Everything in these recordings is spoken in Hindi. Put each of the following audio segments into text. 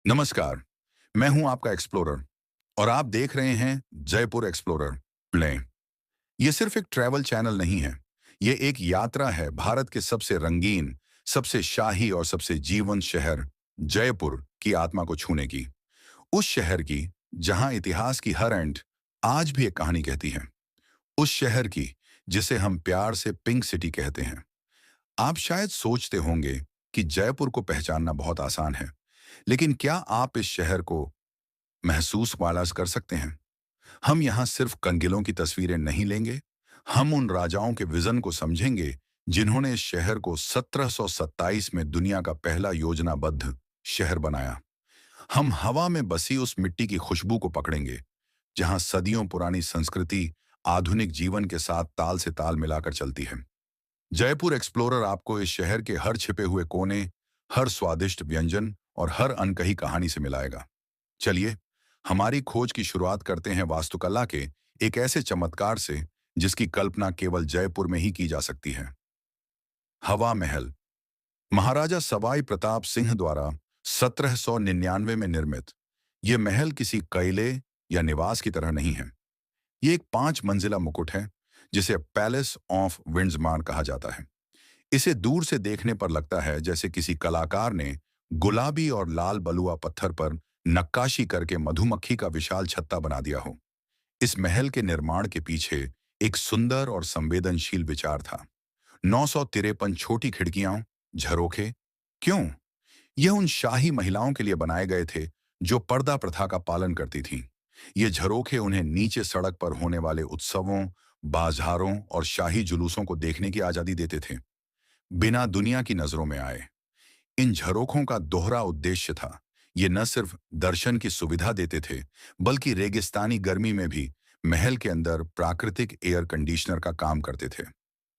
नमस्कार। मैं हूं आपका एक्सप्लोरर और आप देख रहे हैं जयपुर एक्सप्लोरर प्लेन। ये सिर्फ एक ट्रैवल चैनल नहीं है। ये एक यात्रा है भारत के सबसे रंगीन, सबसे शाही और सबसे जीवंत शहर जयपुर की आत्मा को छूने की। उस शहर की जहां इतिहास की हर एंड आज भी एक कहानी कहती है। उस शहर की जिसे हम प्यार से पिंक सिटी कहते हैं। आप शायद सोचते होंगे कि जयपुर को पहचानना बहुत आसान है, लेकिन क्या आप इस शहर को महसूस वाला कर सकते हैं? हम यहाँ सिर्फ कंगीलों की तस्वीरें नहीं लेंगे, हम उन राजाओं के विजन को समझेंगे जिन्होंने इस शहर को 1727 में दुनिया का पहला योजनाबद्ध शहर बनाया। हम हवा में बसी उस मिट्टी की खुशबू को पकड़ेंगे, जहाँ सदियों पुरानी संस्कृति आधुनिक जीवन के साथ ताल से ताल मिलाकर चलती है। जयपुर एक्सप्लोरर आपको इस शहर के हर छिपे हुए कोने, हर स्वादिष्ट व्यंजन और हर अनकही कहानी से मिलाएगा। चलिए, हमारी खोज की शुरुआत करते हैं वास्तुकला के एक ऐसे चमत्कार से जिसकी कल्पना केवल जयपुर में ही की जा सकती है। हवा महल। महाराजा सवाई प्रताप सिंह द्वारा 1799 में निर्मित यह महल किसी किले या निवास की तरह नहीं है। ये एक 5 मंजिला मुकुट है, जिसे पैलेस ऑफ विंड्समान कहा जाता है। इसे दूर से देखने पर लगता है जैसे किसी कलाकार ने गुलाबी और लाल बलुआ पत्थर पर नक्काशी करके मधुमक्खी का विशाल छत्ता बना दिया हो। इस महल के निर्माण के पीछे एक सुंदर और संवेदनशील विचार था। 953 छोटी खिड़कियां, झरोखे। क्यों? यह उन शाही महिलाओं के लिए बनाए गए थे जो पर्दा प्रथा का पालन करती थीं। ये झरोखे उन्हें नीचे सड़क पर होने वाले उत्सवों, बाजारों और शाही जुलूसों को देखने की आजादी देते थे, बिना दुनिया की नजरों में आए। इन झरोखों का दोहरा उद्देश्य था। ये न सिर्फ दर्शन की सुविधा देते थे, बल्कि रेगिस्तानी गर्मी में भी महल के अंदर प्राकृतिक एयर कंडीशनर का काम करते थे।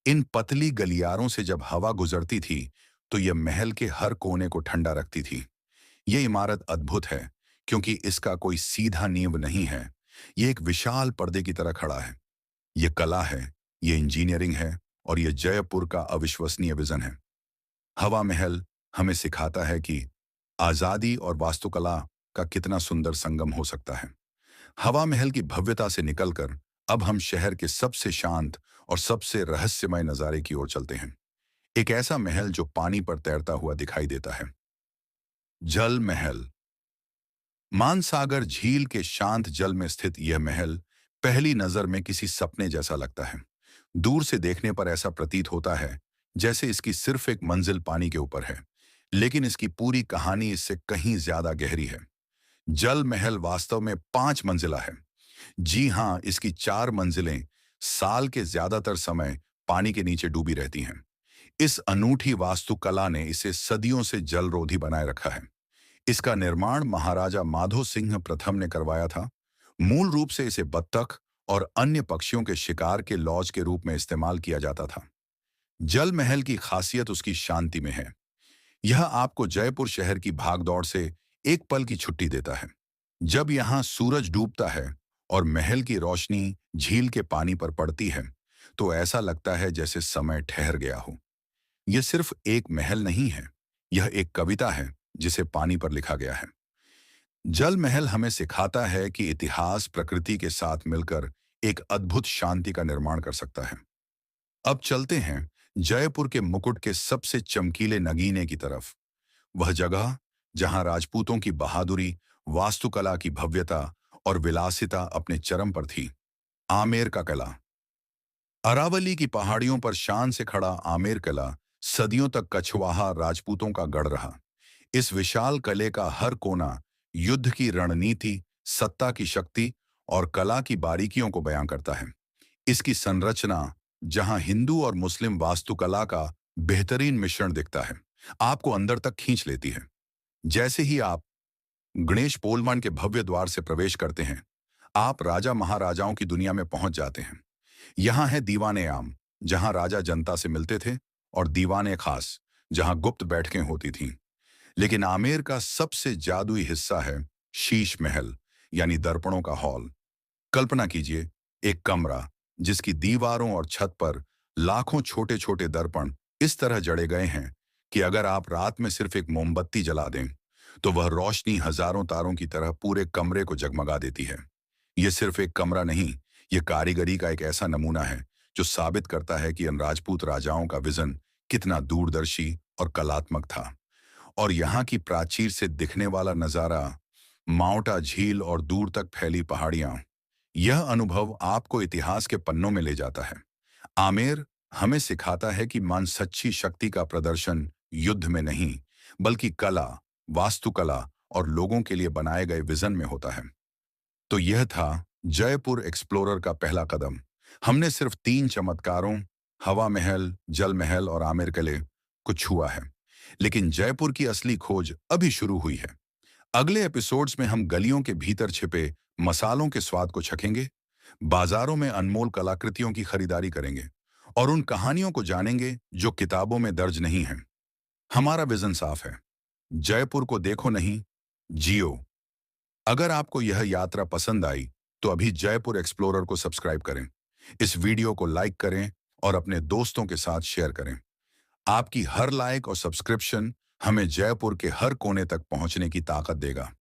इन पतली गलियारों से जब हवा गुजरती थी, तो यह महल के हर कोने को ठंडा रखती थी। ये इमारत अद्भुत है, क्योंकि इसका कोई सीधा नींव नहीं है। ये एक विशाल पर्दे की तरह खड़ा है। ये कला है, ये इंजीनियरिंग है, और ये जयपुर का अविश्वसनीय विजन है। हवा महल हमें सिखाता है कि आजादी और वास्तुकला का कितना सुंदर संगम हो सकता है। हवा महल की भव्यता से निकलकर अब हम शहर के सबसे शांत और सबसे रहस्यमय नजारे की ओर चलते हैं। एक ऐसा महल जो पानी पर तैरता हुआ दिखाई देता है। जल महल। मानसागर झील के शांत जल में स्थित यह महल पहली नजर में किसी सपने जैसा लगता है। दूर से देखने पर ऐसा प्रतीत होता है जैसे इसकी सिर्फ एक मंजिल पानी के ऊपर है, लेकिन इसकी पूरी कहानी इससे कहीं ज्यादा गहरी है। जल महल वास्तव में 5 मंजिला है। जी हाँ, इसकी 4 मंजिलें साल के ज्यादातर समय पानी के नीचे डूबी रहती हैं। इस अनूठी वास्तुकला ने इसे सदियों से जलरोधी बनाए रखा है। इसका निर्माण महाराजा माधो सिंह प्रथम ने करवाया था। मूल रूप से इसे बत्तख और अन्य पक्षियों के शिकार के लॉज के रूप में इस्तेमाल किया जाता था। जल महल की खासियत उसकी शांति में है। यह आपको जयपुर शहर की भागदौड़ से एक पल की छुट्टी देता है। जब यहाँ सूरज डूबता है और महल की रोशनी झील के पानी पर पड़ती है, तो ऐसा लगता है जैसे समय ठहर गया हो। यह सिर्फ एक महल नहीं है, यह एक कविता है जिसे पानी पर लिखा गया है। जल महल हमें सिखाता है कि इतिहास प्रकृति के साथ मिलकर एक अद्भुत शांति का निर्माण कर सकता है। अब चलते हैं जयपुर के मुकुट के सबसे चमकीले नगीने की तरफ। वह जगह जहां राजपूतों की बहादुरी, वास्तुकला की भव्यता और विलासिता अपने चरम पर थी। आमेर का किला। अरावली की पहाड़ियों पर शान से खड़ा आमेर किला सदियों तक कछवाहा राजपूतों का गढ़ रहा। इस विशाल किले का हर कोना युद्ध की रणनीति, सत्ता की शक्ति और कला की बारीकियों को बयां करता है। इसकी संरचना, जहां हिंदू और मुस्लिम वास्तुकला का बेहतरीन मिश्रण दिखता है, आपको अंदर तक खींच लेती है। जैसे ही आप गणेश पोलमान के भव्य द्वार से प्रवेश करते हैं, आप राजा महाराजाओं की दुनिया में पहुंच जाते हैं। यहाँ है दीवाने आम, जहां राजा जनता से मिलते थे, और दीवाने खास, जहां गुप्त बैठकें होती थीं। लेकिन आमेर का सबसे जादुई हिस्सा है शीश महल, यानी दर्पणों का हॉल। कल्पना कीजिए, एक कमरा जिसकी दीवारों और छत पर लाखों छोटे छोटे दर्पण इस तरह जड़े गए हैं कि अगर आप रात में सिर्फ एक मोमबत्ती जला दें, तो वह रोशनी हजारों तारों की तरह पूरे कमरे को जगमगा देती है। यह सिर्फ एक कमरा नहीं, यह कारीगरी का एक ऐसा नमूना है जो साबित करता है कि इन राजपूत राजाओं का विजन कितना दूरदर्शी और कलात्मक था। और यहाँ की प्राचीर से दिखने वाला नजारा, माउंटा झील और दूर तक फैली पहाड़ियां, यह अनुभव आपको इतिहास के पन्नों में ले जाता है। आमेर हमें सिखाता है कि मान सच्ची शक्ति का प्रदर्शन युद्ध में नहीं, बल्कि कला, वास्तुकला और लोगों के लिए बनाए गए विजन में होता है। तो यह था जयपुर एक्सप्लोरर का पहला कदम। हमने सिर्फ 3 चमत्कारों, हवा महल, जल महल और आमेर किले को छुआ है। लेकिन जयपुर की असली खोज अभी शुरू हुई है। अगले एपिसोड्स में हम गलियों के भीतर छिपे मसालों के स्वाद को चखेंगे, बाजारों में अनमोल कलाकृतियों की खरीदारी करेंगे और उन कहानियों को जानेंगे जो किताबों में दर्ज नहीं हैं। हमारा विजन साफ है, जयपुर को देखो नहीं, जियो। अगर आपको यह यात्रा पसंद आई तो अभी जयपुर एक्सप्लोरर को सब्सक्राइब करें, इस वीडियो को लाइक करें और अपने दोस्तों के साथ शेयर करें। आपकी हर लाइक और सब्सक्रिप्शन हमें जयपुर के हर कोने तक पहुंचने की ताकत देगा।